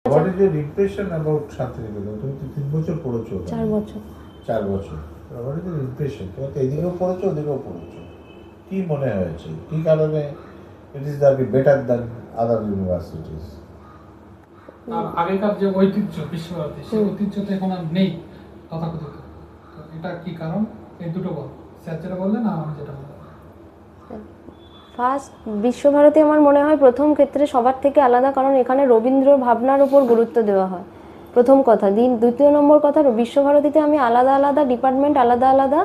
What is your impression about Santiniketan? তুমি তো 3 বছর পড়েছো। 4 বছর। 4 বছর। What is your impression? তুমি তো এদিকেও পড়েছো, ওদিকেও পড়েছো। কি মনে হয়েছে? কি কারণে it is better than other universities? আর আগেকার যে ঐতিহ্য বিশ্বভারতী, সেই ঐতিহ্য তো এখন আর নেই তথাকথিত। তো এটা কি কারণ? এই দুটো বল। স্যার যেটা বললেন আর আমি যেটা বললাম। ফার্স্ট বিশ্বভারতী আমার মনে হয় প্রথম ক্ষেত্রে সবার থেকে আলাদা, কারণ এখানে রবীন্দ্র ভাবনার উপর গুরুত্ব দেওয়া হয় প্রথম কথা। দ্বিতীয় নম্বর কথা, বিশ্বভারতীতে আমি আলাদা আলাদা ডিপার্টমেন্ট, আলাদা আলাদা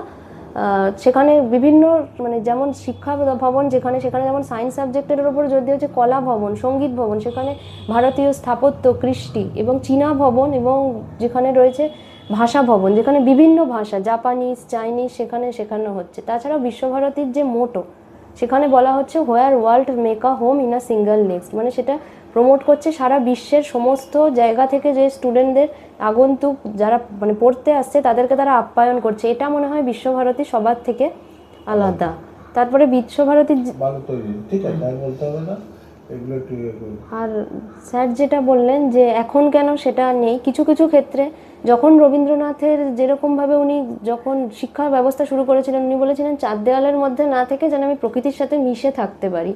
সেখানে বিভিন্ন মানে যেমন শিক্ষা ভবন, সেখানে যেমন সায়েন্স সাবজেক্টের ওপর জোর দিয়ে হচ্ছে কলা ভবন, সঙ্গীত ভবন, সেখানে ভারতীয় স্থাপত্য, কৃষ্টি এবং চীনা ভবন, এবং যেখানে রয়েছে ভাষা ভবন, যেখানে বিভিন্ন ভাষা জাপানিজ, চাইনিজ সেখানে শেখানো হচ্ছে। তাছাড়াও বিশ্বভারতীর যে মোটো, সেখানে বলা হচ্ছে where world make a home in a single next, মানে সেটা প্রমোট করছে সারা বিশ্বের সমস্ত জায়গা থেকে যে স্টুডেন্টদের আগন্তুক যারা মানে পড়তে আসছে তাদেরকে তারা আপ্যায়ন করছে। এটা মনে হয় বিশ্বভারতী সবার থেকে আলাদা। তারপরে বিশ্বভারতীর ভালো তৈরি, ঠিক আছে, আর বলতে হবে না এগুলো একটু। আর স্যার যেটা বললেন যে এখন কেন সেটা নেই, কিছু কিছু ক্ষেত্রে যখন রবীন্দ্রনাথের যেরকমভাবে উনি যখন শিক্ষা ব্যবস্থা শুরু করেছিলেন, উনি বলেছিলেন 4 দেওয়ালের মধ্যে না থেকে যেন আমি প্রকৃতির সাথে মিশে থাকতে পারি।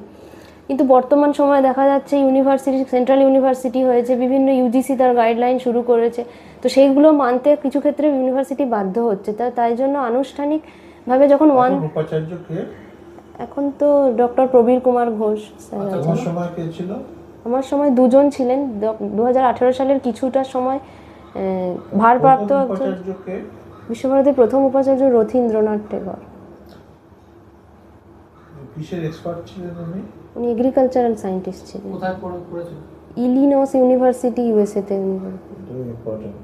কিন্তু বর্তমান সময়ে দেখা যাচ্ছে ইউনিভার্সিটি, সেন্ট্রাল ইউনিভার্সিটি হয়েছে, বিভিন্ন ইউজিসি তার গাইডলাইন শুরু করেছে, তো সেইগুলো মানতে কিছু ক্ষেত্রে ইউনিভার্সিটি বাধ্য হচ্ছে। তাই জন্য আনুষ্ঠানিকভাবে যখন উপাচার্য কে? এখন তো ডক্টর প্রবীর কুমার ঘোষ স্যার আছেন। তোমার সময় কে ছিল? আমার সময় দুজন ছিলেন। 2018 সালের কিছুটা সময় ভারপ্রাপ্ত বিশ্বভারতীর প্রথম উপাচার্য রথীন্দ্রনাথ টেগর। কিসের এক্সপার্ট ছিলেন উনি? উনি এগ্রিকালচারাল সায়েন্টিস্ট ছিলেন। কোথায় পড়েছেন? ইলিনস ইউনিভার্সিটি, ইউএসএ তে। ইম্পর্টেন্ট।